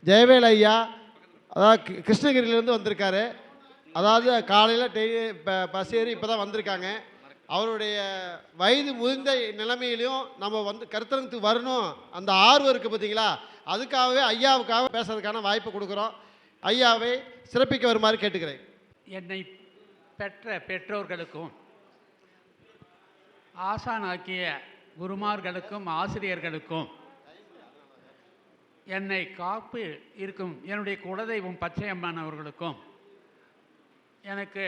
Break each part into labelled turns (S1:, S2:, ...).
S1: ஜெயவேல் ஐயா, அதாவது கிருஷ்ணகிரியிலேருந்து வந்திருக்காரு. அதாவது காலையில் டெய்லி பஸ் ஏறி இப்போ தான் வந்திருக்காங்க. அவருடைய வயது முதிர்ந்த நிலைமையிலையும் நம்ம வந்து கருத்தரங்கத்துக்கு வரணும், அந்த ஆர்வம் இருக்குது பார்த்தீங்களா, அதுக்காகவே ஐயாவுக்காக பேசுறதுக்கான வாய்ப்பு கொடுக்குறோம். ஐயாவை சிறப்பிக்க வருமாறு கேட்டுக்கிறேன்.
S2: என்னை பெற்ற பெற்றோர்களுக்கும் ஆசானாக்கிய குருமார்களுக்கும் ஆசிரியர்களுக்கும் என்னை காப்பு இருக்கும் என்னுடைய குலதெய்வம் பச்சையம்மன் அவர்களுக்கும் எனக்கு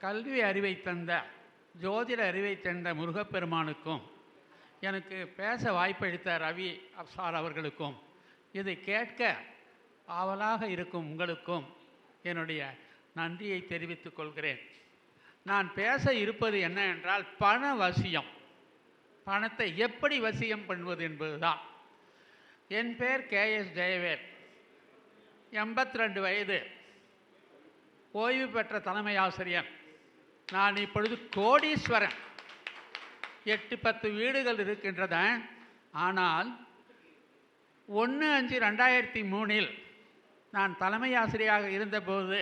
S2: கல்வி அறிவை தந்த ஜோதிட அறிவை தந்த முருகப்பெருமானுக்கும் எனக்கு பேச வாய்ப்பளித்த ரவி சார் அவர்களுக்கும் இதை கேட்க ஆவலாக இருக்கும் உங்களுக்கும் என்னுடைய நன்றியை தெரிவித்துக் கொள்கிறேன். நான் பேச இருப்பது என்ன என்றால் பண வசியம், பணத்தை எப்படி வசியம் பண்ணுவது என்பதுதான். என் பேர் KS ஜெயவேல், 82 வயது, ஓய்வு பெற்ற தலைமை ஆசிரியர். நான் இப்பொழுது கோடீஸ்வரன். 8-10 வீடுகள் இருக்கின்றன. ஆனால் 1/5/2003 நான் தலைமை ஆசிரியராக இருந்தபோது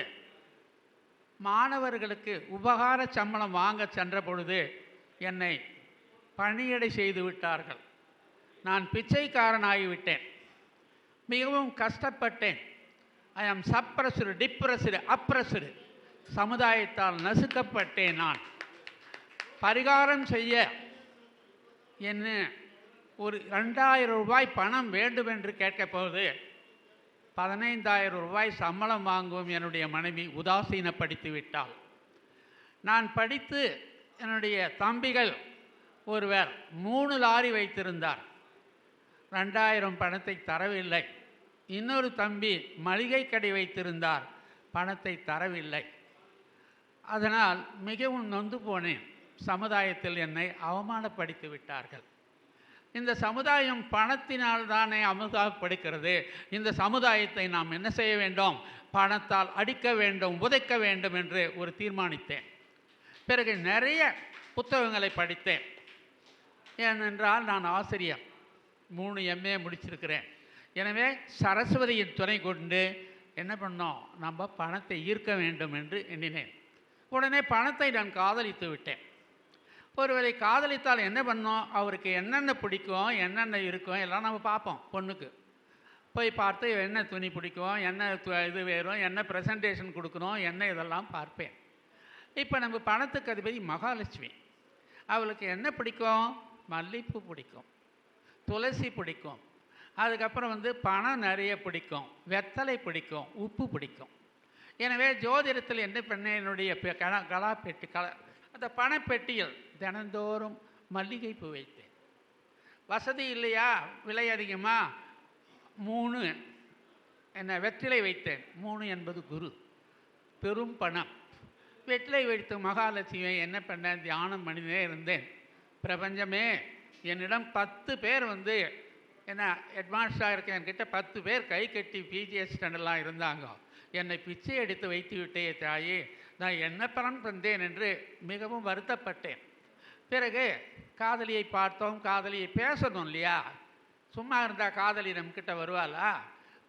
S2: மாணவர்களுக்கு உபகார சம்பளம் வாங்க சென்ற பொழுது என்னை பணியடை செய்து விட்டார்கள். நான் பிச்சைக்காரனாகிவிட்டேன். மிகவும் கஷ்டப்பட்டேன். ஐ ஆம் சப்ரஸ்டு, டிப்ரஸ்டு, அப்ரஸ்டு. சமுதாயத்தால் நசுக்கப்பட்டேன். நான் பரிகாரம் செய்ய என்ன ஒரு 2000 ரூபாய் பணம் வேண்டும் என்று கேட்கப்போது 15,000 ரூபாய் சம்பளம் வாங்கும் என்னுடைய மனைவி உதாசீனப்படுத்தி விட்டாள். நான் படித்து என்னுடைய தம்பிகள் ஒருவர் 3 லாரி வைத்திருந்தார். 2000 பணத்தை தரவில்லை. இன்னொரு தம்பி மளிகை கடை வைத்திருந்தார், பணத்தை தரவில்லை. அதனால் மிகவும் நொந்து போனேன். சமுதாயத்தில் என்னை அவமானப்படுத்தி விட்டார்கள். இந்த சமுதாயம் பணத்தினால் தானே அமுதாப்படுகிறது. இந்த சமுதாயத்தை நாம் என்ன செய்ய வேண்டும்? பணத்தால் அடிக்க வேண்டும், உதைக்க வேண்டும் என்று ஒரு தீர்மானித்தேன். பிறகு நிறைய புத்தகங்களை படித்தேன். ஏனென்றால் நான் ஆசிரியர், 3 MA முடிச்சிருக்கிறேன். எனவே சரஸ்வதியின் துணை கொண்டு என்ன பண்ணோம், நம்ம பணத்தை ஈர்க்க வேண்டும் என்று எண்ணினேன். உடனே பணத்தை நான் காதலித்து விட்டேன். ஒருவரை காதலித்தால் என்ன பண்ணோம், அவருக்கு என்னென்ன பிடிக்கும், என்னென்ன இருக்கும் எல்லாம் நம்ம பார்ப்போம். பொண்ணுக்கு போய் பார்த்து என்ன துணி பிடிக்கும், என்ன இது வேறும், என்ன ப்ரெசன்டேஷன் கொடுக்கணும், என்ன இதெல்லாம் பார்ப்பேன். இப்போ நம்ம பணத்துக்கு அதிபதி மகாலட்சுமி. அவளுக்கு என்ன பிடிக்கும்? மல்லிகைப்பூ பிடிக்கும், துளசி பிடிக்கும், அதுக்கப்புறம் பணம் நிறைய பிடிக்கும், வெத்தலை பிடிக்கும், உப்பு பிடிக்கும். எனவே ஜோதிடத்தில் என்ன பண்ணேன், என்னுடைய கலாப்பெட்டி அந்த பணப்பெட்டியில் தினந்தோறும் மல்லிகைப்பூ வைத்தேன். வசதி இல்லையா, விலை அதிகமாக 3 வெற்றிலை வைத்தேன். 3 என்பது குரு, பெரும் பணம். வெற்றிலை வைத்து மகாலட்சுமியை என்ன பண்ணேன், தியானம் பண்ணினே இருந்தேன். பிரபஞ்சமே, என்னிடம் 10 பேர் என்ன அட்வான்ஸாக இருக்கேன், என்கிட்ட 10 பேர் கை கட்டி PGS ஸ்டாண்டெல்லாம் இருந்தாங்க. என்னை பிச்சை எடுத்து வைத்து விட்டே தாயே, நான் என்ன பலன் தந்தேன் என்று மிகவும் வருத்தப்பட்டேன். பிறகு காதலியை பார்த்தோம். காதலியை பேசணும் இல்லையா, சும்மா இருந்தால் காதலி நம்மக்கிட்ட வருவாளா?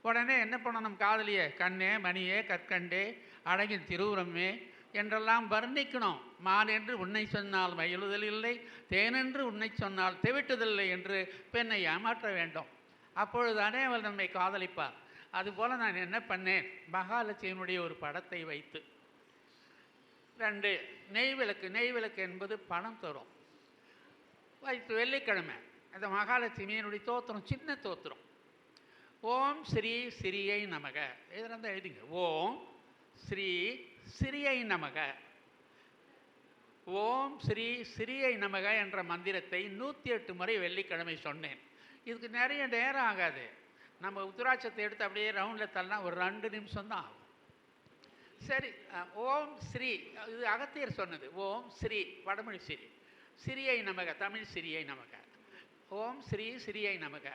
S2: உடனே என்ன பண்ணணும், காதலியை கண்ணே மணியே கற்கண்டே அழகின் திருவுரமே என்றெல்லாம் வர்ணிக்கணும். மான் என்று உன்னை சொன்னால் மயிலுதல் இல்லை, தேனென்று உன்னை சொன்னால் தெவிட்டுதல்லை என்று பெண்ணை ஏமாற்ற வேண்டும். அப்பொழுதுதானே அவள் நம்மை காதலிப்பார். அதுபோல் நான் என்ன பண்ணேன், மகாலட்சுமியினுடைய ஒரு படத்தை வைத்து 2 நெய்விளக்கு, நெய்விளக்கு என்பது பணம் தரும், வைத்து வெள்ளிக்கிழமை அந்த மகாலட்சுமியினுடைய தோத்திரம், சின்ன தோத்திரம், ஓம் ஸ்ரீ சிறியை நமக, இதெல்லாம் தான் எழுதிங்க. ஓம் ஸ்ரீ சிறியை நமக, ஓம் ஸ்ரீ சிறியை நமக என்ற மந்திரத்தை 108 முறை வெள்ளிக்கிழமை சொன்னேன். இதுக்கு நிறைய நேரம் ஆகாது. நம்ம உத்திராட்சத்தை எடுத்து அப்படியே ரவுண்டில் தள்ளனா ஒரு 2 நிமிஷம் தான் ஆகும். சரி, ஓம் ஸ்ரீ, இது அகத்தியர் சொன்னது. ஓம் ஸ்ரீ வடமொழி ஸ்ரீ, சிறியை நமக தமிழ் சிறியை நமக, ஓம் ஸ்ரீ சிறியை நமக.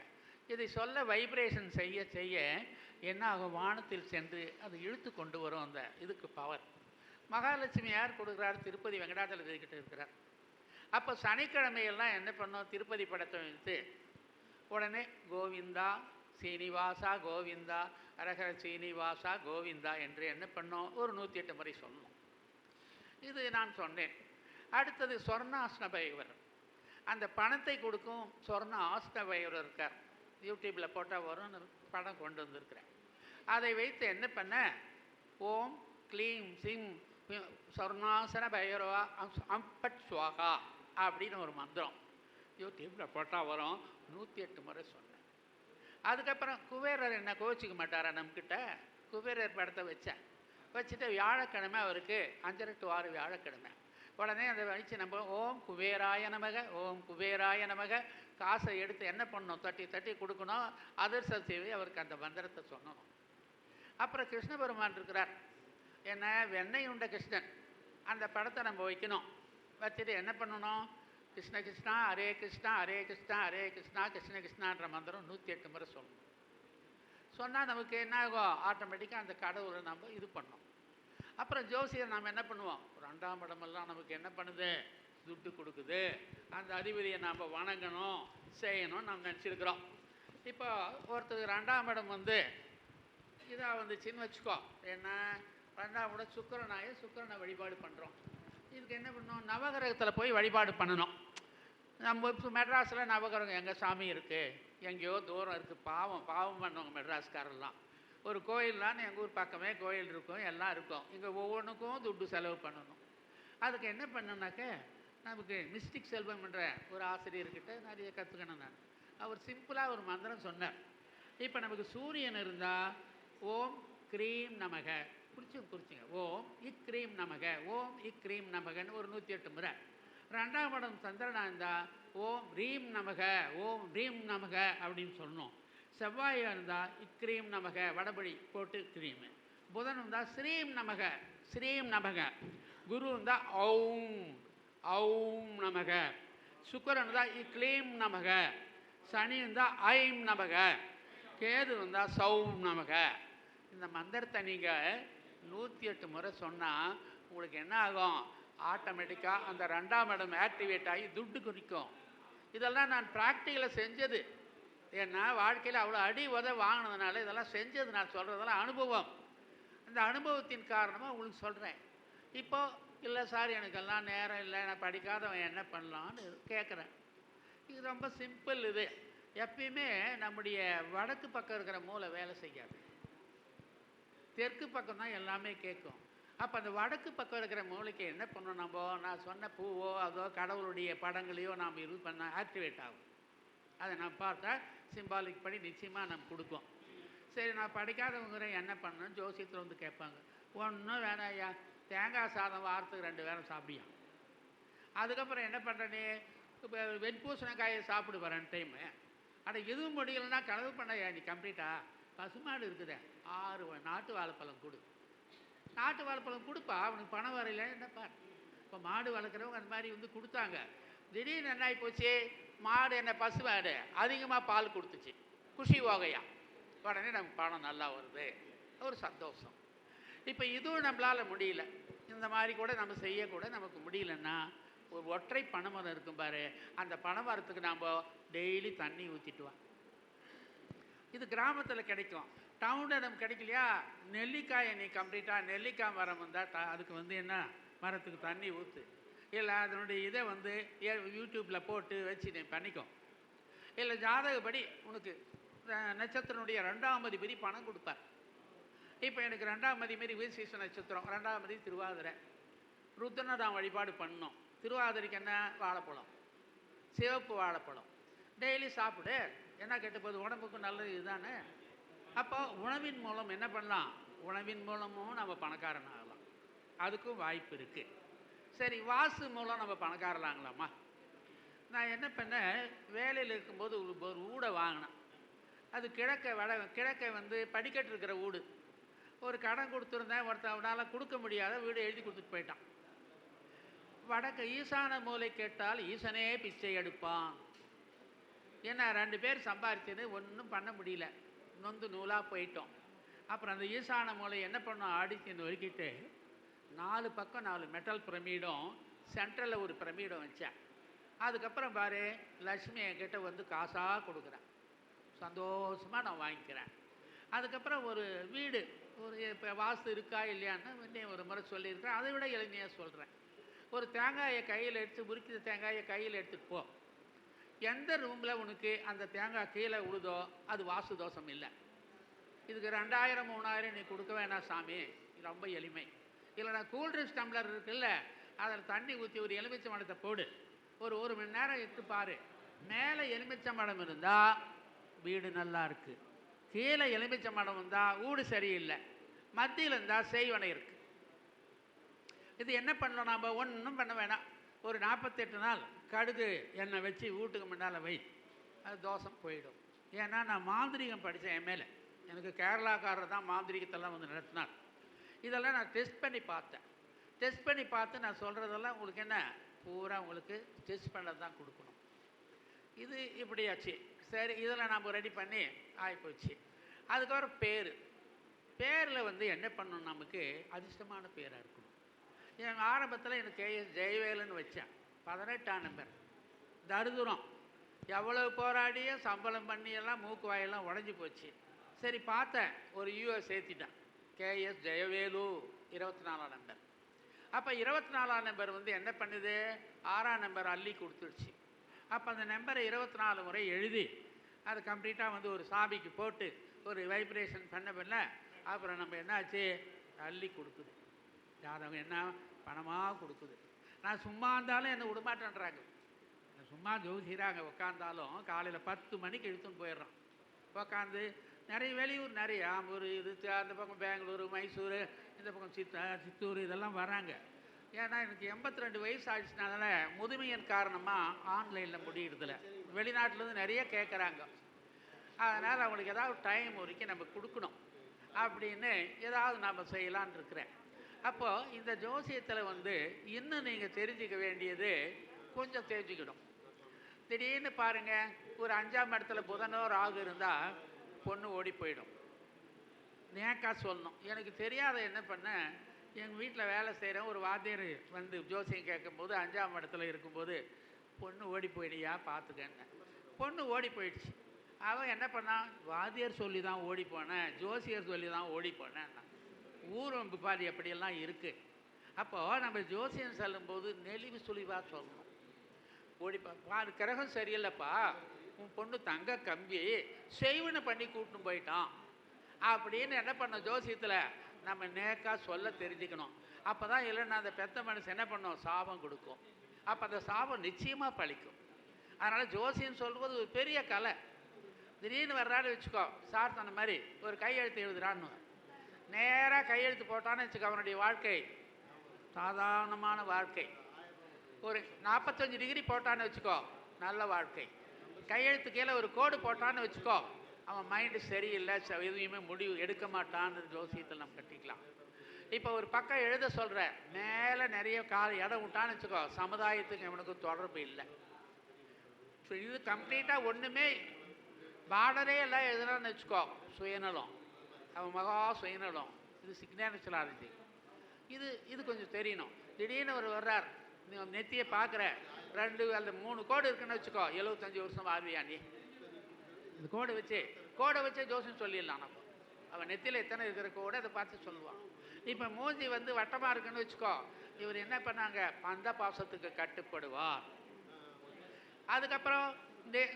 S2: இதை சொல்ல வைப்ரேஷன் செய்ய செய்ய என்ன ஆகும், வானத்தில் சென்று அது இழுத்து கொண்டு வரும். அந்த இதுக்கு பவர். மகாலட்சுமி யார் கொடுக்குறார்? திருப்பதி வெங்கடாச்சலபதி கிட்ட இருக்கிறார். அப்போ சனிக்கிழமையெல்லாம் என்ன பண்ணோம், திருப்பதி படத்தை வைத்து உடனே கோவிந்தா சீனிவாசா கோவிந்தா, அரகர சீனிவாசா கோவிந்தா என்று என்ன பண்ணோம், ஒரு 108 முறை சொன்னோம். இது நான் சொன்னேன். அடுத்தது சொர்ணாஸ்ன பைரவர். அந்த பணத்தை கொடுக்கும் சொர்ண ஆஸ்ன பைரவர் இருக்கார். யூடியூப்பில் போட்டால் வரும், படம் கொண்டு வந்திருக்கிறேன். அதை வைத்து என்ன பண்ண, ஓம் க்ளீம் சிம் சொர்ணாசன பைரவா அம்பட் ஸ்வாகா அப்படின்னு ஒரு மந்திரம் யூடியூப்பில் போட்டால் வரும். 108 முறை சொன்னேன். அதுக்கப்புறம் குபேரர் என்ன கோச்சிக்க மாட்டாரா நம்மக்கிட்ட? குபேரர் படத்தை வச்சுட்டு வியாழக்கிழமை அவருக்கு 5 to 6 வியாழக்கிழமை உடனே அதை வச்சு நம்ம ஓம் குபேராய நமக, ஓம் குபேராய நமக, காசை எடுத்து என்ன பண்ணணும், தட்டி தட்டி கொடுக்கணும். அதிர்ஷ்ட சேவை அவருக்கு அந்த மந்திரத்தை சொன்னணும். அப்புறம் கிருஷ்ண பெருமான் இருக்கிறார், என்ன வெண்ணெய் உண்ட கிருஷ்ணன், அந்த படத்தை நம்ம வைக்கணும். வச்சுட்டு என்ன பண்ணணும், கிருஷ்ண கிருஷ்ணா ஹரே கிருஷ்ணா ஹரே கிருஷ்ணா ஹரே கிருஷ்ணா கிருஷ்ண கிருஷ்ணான்ற மந்திரம் 108 முறை சொல்லணும். சொன்னால் நமக்கு என்ன ஆகும், ஆட்டோமேட்டிக்காக அந்த கடவுளை நம்ம இது பண்ணோம். அப்புறம் ஜோசியர் நாம் என்ன பண்ணுவோம், 2ஆம் இடமெல்லாம் நமக்கு என்ன பண்ணுது, துட்டு கொடுக்குது. அந்த அதிபதியை நாம் வணங்கணும் செய்யணும் நம்ம நினச்சிருக்கிறோம். இப்போ ஒருத்தருக்கு 2ஆம் இடம் இதாக வந்துச்சின்னு வச்சுக்கோ, என்ன 2ஆம் இடம் சுக்கிரனை வழிபாடு பண்ணுறோம். இதுக்கு என்ன பண்ணணும், நவகிரகத்தில் போய் வழிபாடு பண்ணணும். நம்ம இப்போ மெட்ராஸில் நவகிரகம் எங்கள் சாமி இருக்குது, எங்கேயோ தூரம் இருக்குது. பாவம் பண்ணவங்க மெட்ராஸ்காரெல்லாம். ஒரு கோயில்லான்னு எங்கள் ஊர் பக்கமே கோயில் இருக்கும், எல்லாம் இருக்கும். இங்கே ஒவ்வொன்றுக்கும் துட்டு செலவு பண்ணணும். அதுக்கு என்ன பண்ணணுனாக்க, நமக்கு மிஸ்டிக் செல்வம் என்ற ஒரு ஆசிரியர்கிட்ட நிறைய கற்றுக்கணும் நான். அவர் சிம்பிளாக ஒரு மந்திரம் சொன்னார். இப்போ நமக்கு சூரியன் இருந்தால் ஓம் க்ரீம் நமக, குறிச்சுங்க, ஓம் இக்ரீம் நமக, ஓம் இக்ரீம் நமகன்னு ஒரு 108 முறை. 2ஆம் இடம் சந்திரனாக இருந்தால் ஓம் ரீம் நமக, ஓம் ரீம் நமக அப்படின்னு சொல்லணும். செவ்வாயாக இருந்தால் இக்ரீம் நமக, வடபடி போட்டு க்ரீமு. புதன் இருந்தால் ஸ்ரீம் நமக, ஸ்ரீம் நமக. குரு இருந்தால் ஔம் நமக. சுக்கிரன் இருந்தால் இக்லீம் நமக. சனி இருந்தால் ஐம் நமக. கேது இருந்தால் சௌம் நமக. இந்த மந்திரத்தை நீங்கள் 108 முறை சொன்னால் உங்களுக்கு என்ன ஆகும், ஆட்டோமேட்டிக்காக அந்த 2ஆம் இடம் ஆக்டிவேட் ஆகி துட்டு குறிக்கும். இதெல்லாம் நான் ப்ராக்டிக்கலாக செஞ்சது. ஏன்னா வாழ்க்கையில் அவ்வளோ அடி வாங்கினதுனால இதெல்லாம் செஞ்சது. நான் சொல்கிறதெல்லாம் அனுபவம். அந்த அனுபவத்தின் காரணமாக உங்களுக்கு சொல்கிறேன். இப்போது இல்லை சார் எனக்கெல்லாம் நேரம் இல்லை, நான் படிக்காதவன் என்ன பண்ணலான்னு கேட்குறேன். இது ரொம்ப சிம்பிள். இது எப்பயுமே நம்முடைய வடக்கு பக்கம் இருக்கிற மூளை வேலை செய்யாது, தெற்கு பக்கம் தான் எல்லாமே கேட்கும். அப்போ அந்த வடக்கு பக்கம் இருக்கிற மூளைக்கு என்ன பண்ணணும், நான் சொன்ன பூவோ அதோ கடவுளுடைய படங்களையோ நாம் இது பண்ண ஆக்டிவேட் ஆகும். அதை நான் பார்த்தா சிம்பாலிக் படி நிச்சயமாக நம்ம கொடுப்போம். சரி, நான் படிக்காதவங்கிற என்ன பண்ணணும், ஜோசியத்தில் கேட்பாங்க. ஒன்றும் வேணாம் ஐயா, தேங்காய் சாதம் வாரத்துக்கு 2 வேளை சாப்பிடியா. அதுக்கப்புறம் என்ன பண்ணுறேனே, இப்போ வெண்பூசணக்காயை சாப்பிடு வரேன் டைமு. ஆனால் எதுவும் முடியலைன்னா கனவு பண்ணையா நீ கம்ப்ளீட்டாக. பசுமாடு இருக்குதே, 6 நாட்டு வாழைப்பழம் கொடு. நாட்டு வாழைப்பழம் கொடுப்பா, அவனுக்கு பணம் வரையில என்னப்பா. இப்போ மாடு வளர்க்குறவங்க அந்த மாதிரி கொடுத்தாங்க. திடீர்னு என்ன ஆகி போச்சு, மாடு என்ன பசுமாடு அதிகமாக பால் கொடுத்துச்சு, குஷி வகையா. உடனே நமக்கு பணம் நல்லா வருது, ஒரு சந்தோஷம். இப்போ இதுவும் நம்மளால் முடியல, இந்த மாதிரி கூட நம்ம செய்யக்கூட நமக்கு முடியலன்னா ஒரு ஒற்றை பனைமரம் இருக்கும் பாரு, அந்த பனைமரத்துக்கு நாம் டெய்லி தண்ணி ஊற்றிட்டுவான். இது கிராமத்தில் கிடைக்கும், டவுனில் நமக்கு கிடைக்கலையா. நெல்லிக்காயை நீ கம்ப்ளீட்டாக நெல்லிக்காய் மரம் வந்தால் அதுக்கு என்ன மரத்துக்கு தண்ணி ஊற்று. இல்லை அதனுடைய இதை யூடியூப்பில் போட்டு வச்சு நீ பண்ணிக்கோ. இல்லை ஜாதகப்படி உனக்கு நட்சத்திரனுடைய 2ஆம் அதிபதி பணம் கொடுப்பார். இப்போ எனக்கு 2ஆம் அதிபதி வீசீச நட்சத்திரம், 2ஆம் அதிபதி திருவாதிரை. ருத்ரனை தான் வழிபாடு பண்ணணும். திருவாதிரைக்கு என்ன, வாழைப்பழம், சிவப்பு வாழைப்பழம் டெய்லி சாப்பிடு. என்ன கெட்டுப்போது, உடம்புக்கு நல்லது இதுதானே. அப்போ உணவின் மூலம் என்ன பண்ணலாம், உணவின் மூலமும் நம்ம பணக்காரன் ஆகலாம், அதுக்கும் வாய்ப்பு இருக்குது. சரி, வாசு மூலம் நம்ம பணக்காரலாங்களாமா. நான் என்ன பண்ணேன், வேலையில் இருக்கும்போது ஒரு வீடை வாங்கினேன். அது கிழக்க படிக்கட்டு இருக்கிற வீடு. ஒரு கடன் கொடுத்துருந்தேன், ஒருத்தவனால் கொடுக்க முடியாத வீடு எழுதி கொடுத்துட்டு போயிட்டான். வடக்கு ஈசான மூலை கேட்டால் ஈசனே பிச்சை எடுப்பான். ஏன்னா 2 பேர் சம்பாரிச்சது ஒன்றும் பண்ண முடியல, நொந்து நூலாக போயிட்டோம். அப்புறம் அந்த ஈசான மூலை என்ன பண்ணோம், ஆடிச்சு ஒதுக்கிட்டு 4 பக்கம் 4 மெட்டல் பிரமிடும், சென்ட்ரலில் ஒரு பிரமிடும் வச்சேன். அதுக்கப்புறம் பாரு, லக்ஷ்மி என்கிட்ட காசாக கொடுக்குறேன். சந்தோஷமாக நான் வாங்கிக்கிறேன். அதுக்கப்புறம் ஒரு வீடு, ஒரு இப்போ வாஸ்து இருக்கா இல்லையான்னு இன்னும் ஒரு முறை சொல்லியிருக்கிறேன். அதை விட எளிமையாக சொல்கிறேன். ஒரு தேங்காயை கையில் எடுத்து, உரிக்கிற தேங்காயை கையில் எடுத்துகிட்டு போ. எந்த ரூமில் உனக்கு அந்த தேங்காய் கீழே உழுதோ அது வாஸ்து தோஷம் இல்லை. இதுக்கு 2000 3000 நீ கொடுக்க வேணாம் சாமி, இது ரொம்ப எளிமை. இல்லைனா கூல்ட்ரிங்க்ஸ் டம்ளர் இருக்குல்ல, அதில் தண்ணி ஊற்றி ஒரு எலுமிச்சை மடத்தை போடு, ஒரு மணி நேரம் இட்டு பாரு. மேலே எலுமிச்சை மடம் இருந்தால் வீடு நல்லா இருக்குது, கீழே எலுமிச்சை மடம் இருந்தால் வீடு சரியில்லை, மத்தியில் இருந்தால் செய்வனை இருக்குது. இது என்ன பண்ணலாம்? நாம் ஒன்றும் பண்ண வேணாம். ஒரு 48 நாள் கடுகு எண்ணெய் வச்சு வீட்டுக்கு முன்னால் வை, அது தோஷம் போயிடும். ஏன்னா நான் மாந்திரிகம் படித்தேன். என் மேலே எனக்கு கேரளாக்காரர் தான் மாந்திரிகத்தெல்லாம் வந்து நடத்தினார். இதெல்லாம் நான் டெஸ்ட் பண்ணி பார்த்தேன். டெஸ்ட் பண்ணி பார்த்து நான் சொல்கிறதெல்லாம் உங்களுக்கு என்ன, பூரா உங்களுக்கு டெஸ்ட் பண்ண தான் கொடுக்கணும். இது இப்படியாச்சு. சரி, இதில் நம்ம ரெடி பண்ணி ஆகிப்போச்சு. அதுக்கப்புறம் பேரில் வந்து என்ன பண்ணணும், நமக்கு அதிர்ஷ்டமான பேராக இருக்கணும். என் ஆரம்பத்தில் எனக்கு கேஎஸ் ஜெயவேலுன்னு வச்சேன். 18ஆம் நம்பர். தருதுரம், எவ்வளவு போராடியும் சம்பளம் பண்ணியெல்லாம் மூக்கு வாயெல்லாம் உடஞ்சி போச்சு. சரி பார்த்தேன், ஒரு யூஎஸ் சேர்த்திட்டேன். கேஎஸ் ஜெயவேலு 24ஆம் நம்பர். அப்போ 24ஆம் நம்பர் வந்து என்ன பண்ணுது, 6ஆம் நம்பர் அள்ளி கொடுத்துடுச்சு. அப்போ அந்த நம்பரை 24 முறை எழுதி அது கம்ப்ளீட்டாக வந்து ஒரு சாமிக்கு போட்டு ஒரு வைப்ரேஷன் பண்ண அப்புறம் நம்ம என்னாச்சு, அள்ளி கொடுக்குது. ஜாதகம் என்ன பணமாக கொடுக்குது. நான் சும்மா இருந்தாலும் என்னை விடமாட்டேன்றாங்க. சும்மா ஜோசிக்கிறாங்க. உட்காந்தாலும் காலையில் 10 மணிக்கு இழுத்துன்னு போயிடுறான். உட்காந்து நிறைய வெளியூர், நிறைய ஆம்பூர், இது அந்த பக்கம் பெங்களூரு, மைசூர், இந்த பக்கம் சித்தூர் இதெல்லாம் வராங்க. ஏன்னா எனக்கு 82 வயசு ஆயிடுச்சுனால முதுமையின் காரணமாக ஆன்லைனில் முடியறதில்ல. வெளிநாட்டிலேருந்து நிறைய கேட்குறாங்க. அதனால் அவங்களுக்கு ஏதாவது டைம் வரைக்கும் நம்ம கொடுக்கணும் அப்படின்னு ஏதாவது நம்ம செய்யலான்னு இருக்கிறேன். அப்போது இந்த ஜோசியத்தில் வந்து இன்னும் நீங்கள் தெரிஞ்சிக்க வேண்டியது கொஞ்சம் தெரிஞ்சுக்கணும். திடீர்னு பாருங்கள், ஒரு 5ஆம் இடத்துல புதனோ ராகு இருந்தால் பொண்ணு ஓடி போயிடும். நேக்கா சொல்லணும். எனக்கு தெரியாத என்ன பண்ணேன், எங்கள் வீட்டில் வேலை செய்கிறேன், ஒரு வாத்தியார் வந்து ஜோசியம் கேட்கும்போது 5ஆம் இடத்துல இருக்கும்போது பொண்ணு ஓடி போயிடுயா பார்த்துக்கன்னு. பொண்ணு ஓடி போயிடுச்சு. அவன் என்ன பண்ணான், வாத்தியார் சொல்லி தான் ஓடி போனேன், ஜோசியர் சொல்லி தான் ஓடி போனேன். ஊரும் பாதி அப்படியெல்லாம் இருக்குது. அப்போது நம்ம ஜோசியம் சொல்லும்போது நெளிவு சுழிவாக சொல்லணும். பாரு, கிரகம் சரியில்லைப்பா, உன் பொண்ணு தங்க கம்பி செய்வனை பண்ணி கூட்டின்னு போயிட்டான் அப்படின்னு என்ன பண்ண, ஜோசியத்தில் நம்ம நேக்காக சொல்ல தெரிஞ்சுக்கணும். அப்போ தான் இல்லைன்னா அந்த பெத்த மனுஷன் என்ன பண்ணோம், சாபம் கொடுக்கும். அப்போ அந்த சாபம் நிச்சயமாக பழிக்கும். அதனால் ஜோசியம் சொல்வது ஒரு பெரிய கலை. திடீர்னு வர்றான்னு வச்சுக்கோ, சார் சொன்ன மாதிரி ஒரு கையெழுத்து எழுதுறான்னு நேராக கையெழுத்து போட்டான்னு வச்சுக்கோ, அவனுடைய வாழ்க்கை சாதாரணமான வாழ்க்கை. ஒரு 45 டிகிரி போட்டான்னு வச்சுக்கோ, நல்ல வாழ்க்கை. கையெழுத்து கீழே ஒரு கோடு போட்டான்னு வச்சுக்கோ, அவன் மைண்டு சரியில்லை, எதுவுமே முடிவு எடுக்க மாட்டான்னு ஜோசியத்தில் நம்ம கட்டிக்கலாம். இப்போ ஒரு பக்கம் எழுத சொல்கிற, மேலே நிறைய இடம் விட்டான்னு வச்சுக்கோ, சமுதாயத்துக்கு அவனுக்கு தொடர்பு இல்லை. ஸோ இது கம்ப்ளீட்டாக ஒன்றுமே பார்டரே எல்லாம் எழுதுனான்னு வச்சுக்கோ, சுயநலம், அவன் மகா சுயநலம். இது சிக்னாச்சுவலாரிட்டி. இது கொஞ்சம் தெரியணும். திடீர்னு ஒரு வர்றார், நீ நெத்தியை பார்க்குற 2 அல்லது 3 கோடு இருக்குன்னு வச்சுக்கோ, 75 வருஷம் ஆவியா நீ. இந்த கோடை வச்சு ஜோசியம் சொல்லிடலாம். நம்ம அவன் நெத்தியில் எத்தனை இருக்கிற கோடை அதை பார்த்து சொல்லுவான். இப்போ மூஞ்சி வந்து வட்டமாக இருக்குன்னு வச்சுக்கோ, இவர் என்ன பண்ணாங்க, பந்த பாசத்துக்கு கட்டுப்படுவார். அதுக்கப்புறம்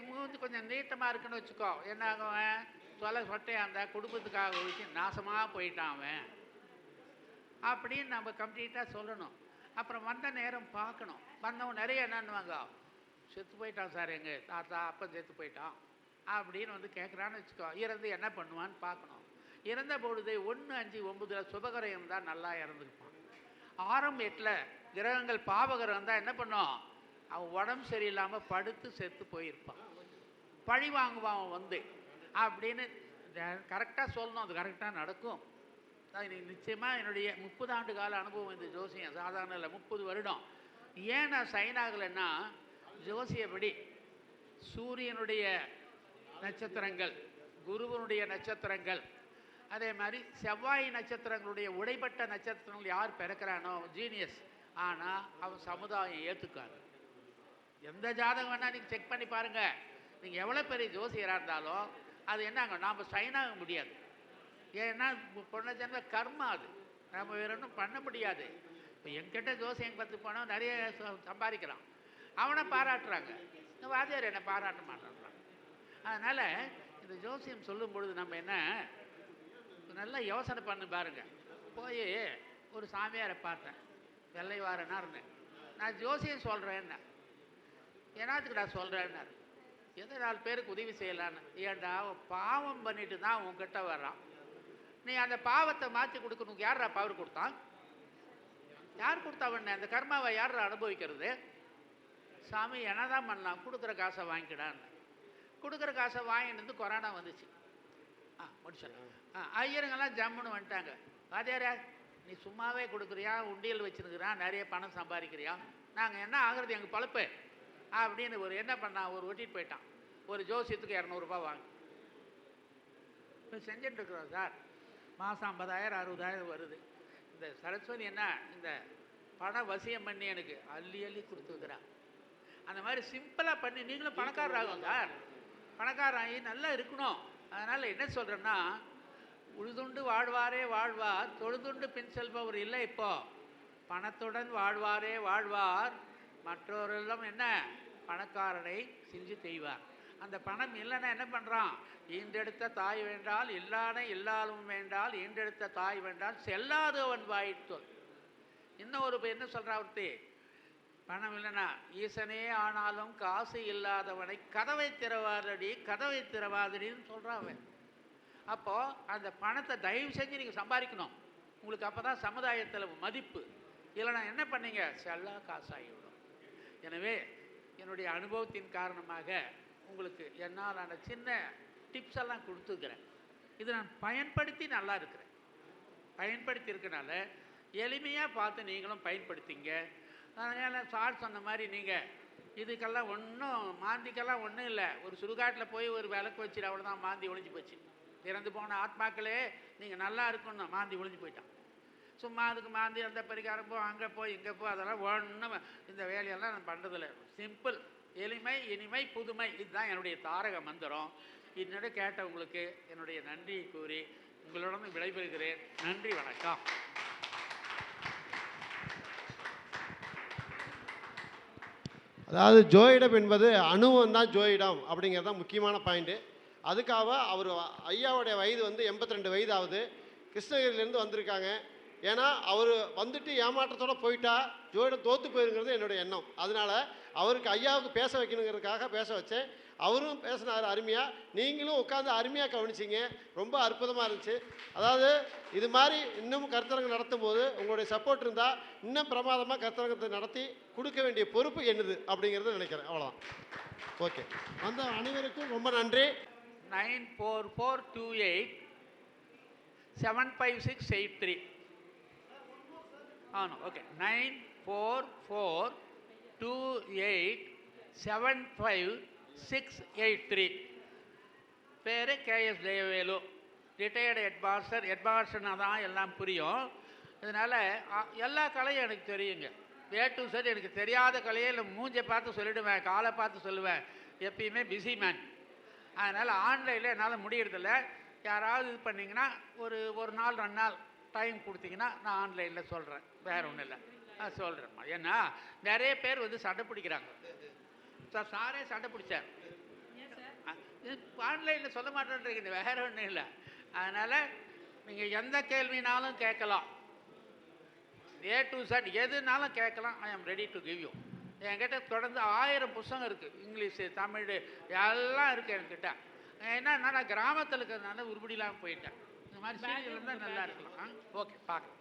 S2: மூஞ்சி கொஞ்சம் நீட்டமாக இருக்குன்னு வச்சுக்கோ, என்ன ஆகுவேன், சொட்டையாக இருந்தால் குடும்பத்துக்காக ஒழிச்சு நாசமாக போயிட்டான் அவன் அப்படின்னு நம்ம கம்ப்ளீட்டாக சொல்லணும். அப்புறம் வந்த நேரம் பார்க்கணும். வந்தவன் நிறைய என்னன்னுவாங்க, செத்து போயிட்டான் சார், எங்கள் தாத்தா அப்போ செத்து போயிட்டான் அப்படின்னு வந்து கேட்குறான்னு வச்சுக்கோ, இறந்து என்ன பண்ணுவான்னு பார்க்கணும். இறந்த பொழுது 1, 5, 9 சுபகிரகம் இருந்தால் நல்லா இறந்துருப்பான். 6, 8 கிரகங்கள் பாவகிரகம் தான் என்ன பண்ணும், அவன் உடம்பு சரியில்லாமல் படுத்து செத்து போயிருப்பான். பழி வாங்குவான் அவன் வந்து அப்படின்னு கரெக்டாக சொல்லணும். அது கரெக்டாக நடக்கும். நிச்சயமாக என்னுடைய 30 ஆண்டு கால அனுபவம் இந்த ஜோசியம் சாதாரண இல்லை, 30 வருடம். ஏன் நான் சைன் ஆகலைன்னா, ஜோசியப்படி சூரியனுடைய நட்சத்திரங்கள், குருவனுடைய நட்சத்திரங்கள், அதே மாதிரி செவ்வாய் நட்சத்திரங்களுடைய உடைப்பட்ட நட்சத்திரங்கள் யார் பிறக்கிறானோ ஜீனியஸ், ஆனால் அவன் சமுதாயம் ஏற்றுக்காது. எந்த ஜாதகம் வேணால் நீங்கள் செக் பண்ணி பாருங்கள். நீங்கள் எவ்வளோ பெரிய ஜோசியராக இருந்தாலும் அது என்னங்க நாம் சைனாக முடியாது. ஏன்னா பொண்ண ஜென்ம கர்மா அது, நம்ம வேற ஒன்றும் பண்ண முடியாது. இப்போ என்கிட்ட ஜோசியம் பார்த்து போனால் நிறைய சம்பாதிக்கிறான், அவனை பாராட்டுறாங்க, இந்த வாத்தியார் என்னை பாராட்ட மாட்டேன்றான். அதனால் இந்த ஜோசியம் சொல்லும் பொழுது நம்ம என்ன நல்லா யோசனை பண்ணி பாருங்க. போய் ஒரு சாமியாரை பார்த்தேன், வெள்ளை வாரனார்னு. நான் ஜோசியம் சொல்கிறேன்னா என்னத்துக்கு நான் சொல்கிறேன்னாரு. எதை 4 பேருக்கு உதவி செய்யலான்னு. ஏன்டா பாவம் பண்ணிட்டு தான் உங்ககிட்ட வர்றான், நீ அந்த பாவத்தை மாற்றி கொடுக்கணும். யாரா பவர் கொடுத்தான்? யார் கொடுத்தாவண்ணே? அந்த கர்மாவை யார் அனுபவிக்கிறது? சாமி என்ன தான் பண்ணலாம், கொடுக்குற காசை வாங்கிக்கிடான்னு. கொடுக்குற காசை வாங்கிட்டு வந்து கொரோனா வந்துச்சு. முடிச்சிடலாம். ஐயருங்கெல்லாம் ஜம்முன்னு வந்துட்டாங்க. வாத்தியாரே நீ சும்மாவே கொடுக்குறியா, உண்டியல் வச்சுருக்கிறான், நிறைய பணம் சம்பாதிக்கிறியா, நாங்கள் என்ன ஆகுறது எங்கள் பழப்பு அப்படின்னு ஒரு என்ன பண்ணான், ஒரு ஒட்டிட்டு போயிட்டான். ஒரு ஜோசியத்துக்கு 200 ரூபா வாங்கி இப்போ செஞ்சுட்டு இருக்கிறோம் சார். மாதம் 50,000 60,000 வருது. இந்த சரஸ்வதி என்ன இந்த பணம் வசியம் பண்ணி எனக்கு அள்ளி அள்ளி கொடுத்துருக்குறான். அந்த மாதிரி சிம்பிளாக பண்ணி நீங்களும் பணக்காரராகும் சார். பணக்காராகி நல்லா இருக்கணும். அதனால் என்ன சொல்கிறேன்னா, உழுதுண்டு வாழ்வாரே வாழ்வார், தொழுதுண்டு பின் செல்பவர் இல்லை. இப்போ பணத்துடன் வாழ்வாரே வாழ்வார், மற்றவரெல்லாம் என்ன பணக்காரனை செஞ்சு செய்வார். அந்த பணம் இல்லைன்னா என்ன பண்ணுறான், ஈண்டெடுத்த தாய் வேண்டால் இல்லான இல்லாலும் வேண்டால், ஈண்டெடுத்த தாய் வேண்டால் செல்லாது அவன் வாயிற்று. இன்னும் ஒரு என்ன சொல்கிறா ஒருத்தி, பணம் இல்லைன்னா ஈசனே ஆனாலும் காசு இல்லாதவனை கதவை திறவாதடி கதவை திறவாதடின்னு சொல்கிறான். அப்போது அந்த பணத்தை தயவு செஞ்சு நீங்கள் சம்பாதிக்கணும். உங்களுக்கு அப்போ தான் சமுதாயத்தில் மதிப்பு. இல்லைனா என்ன பண்ணீங்க, செல்லா காசாகிவிடும். எனவே என்னுடைய அனுபவத்தின் காரணமாக உங்களுக்கு என்னால் அந்த சின்ன டிப்ஸ் எல்லாம் கொடுத்துருக்குறேன். இதை நான் பயன்படுத்தி நல்லா இருக்கிறேன். பயன்படுத்தி இருக்கனால எளிமையாக பார்த்து நீங்களும் பயன்படுத்திங்க. அதனால் சார் சொன்ன மாதிரி நீங்கள் இதுக்கெல்லாம் ஒன்றும் மாந்திக்கெல்லாம் ஒன்றும் இல்லை. ஒரு சுடுகாட்டில் போய் ஒரு விளக்கு வச்சுட்டு அவ்வளோதான், மாந்தி ஒழிஞ்சு போச்சு. இறந்து போன ஆத்மாக்களே நீங்கள் நல்லா இருக்கணும், மாந்தி ஒழிஞ்சு போயிட்டான். சும்மா அதுக்கு மாந்தி அந்த பரிகாரம் போ, அங்கே போய் இங்கே போ, அதெல்லாம் ஒன்றும் இந்த வேலையெல்லாம் நான் பண்ணுறதில்ல. சிம்பிள், எளிமை இனிமை புதுமை, இதுதான் என்னுடைய தாரக மந்திரம். என்னோட கேட்டவங்களுக்கு என்னுடைய நன்றியை கூறி உங்களுடன் விடைபெறுகிறேன். நன்றி, வணக்கம்.
S1: அதாவது ஜோயிடம் என்பது அணுவம் தான் ஜோயிடம் அப்படிங்கிறது தான் முக்கியமான பாயிண்ட்டு. அதுக்காக அவர் ஐயாவுடைய வயது வந்து 82 வயது ஆகுது. கிருஷ்ணகிரியிலேருந்து வந்திருக்காங்க. ஏன்னா அவர் வந்துட்டு ஏமாற்றத்தோடு போயிட்டா ஜோயிடம் தோற்று போயிருங்கிறது என்னுடைய எண்ணம். அதனால் அவருக்கு ஐயாவுக்கு பேச வைக்கணுங்கிறதுக்காக பேச வச்சேன். அவரும் பேசினார் அருமையாக, நீங்களும் உட்காந்து அருமையாக கவனிச்சிங்க. ரொம்ப அற்புதமாக இருந்துச்சு. அதாவது இது மாதிரி இன்னும் கருத்தரங்கு நடத்தும் போது உங்களுடைய சப்போர்ட் இருந்தால் இன்னும் பிரமாதமாக கருத்தரங்கத்தை நடத்தி கொடுக்க வேண்டிய பொறுப்பு என்னது அப்படிங்கிறத நினைக்கிறேன். அவ்வளோதான். ஓகே, அந்த அனைவருக்கும் ரொம்ப நன்றி.
S2: 94428 75683. ஓகே, 94428 75683. பேர் KS ஜெயவேலு, ரிட்டையர்டு ஹெட்மாஸ்டர். ஹெட்மாஸ்டர்னா தான் எல்லாம் புரியும். இதனால் எல்லா கலையும் எனக்கு தெரியுங்க. A to Z எனக்கு தெரியாத கலையை இல்லை. மூஞ்சை பார்த்து சொல்லிவிடுவேன், காலை பார்த்து சொல்லுவேன். எப்பயுமே பிஸி மேன். அதனால் ஆன்லைனில் என்னால் முடியறதில்ல. யாராவது இது பண்ணிங்கன்னா ஒரு நாள் 2 நாள் டைம் கொடுத்தீங்கன்னா நான் ஆன்லைனில் சொல்கிறேன். வேறு ஒன்றும் இல்லை, சொல்கிறேம்மா. ஏன்னா நிறைய பேர் வந்து சண்டை பிடிக்கிறாங்க. சாரே சண்டை பிடிச்சார், ஆன்லைனில் சொல்ல மாட்டேன்றீங்க, வேறு ஒன்றும் இல்லை. அதனால் நீங்கள் எந்த கேள்வினாலும் கேட்கலாம். A to Z எதுனாலும் கேட்கலாம். ஐ am ready to give you. என்கிட்ட தொடர்ந்து 1000 புத்தகம் இருக்குது, இங்கிலீஷு தமிழ் எல்லாம் இருக்குது என்கிட்ட. ஏன்னா நான் கிராமத்தில் இருக்கிறதுனால உருப்படிலாம் போயிட்டேன். இந்த மாதிரி சீரியல் இருந்தால் நல்லா இருக்கலாம். ஓகே, பார்க்கலாம்.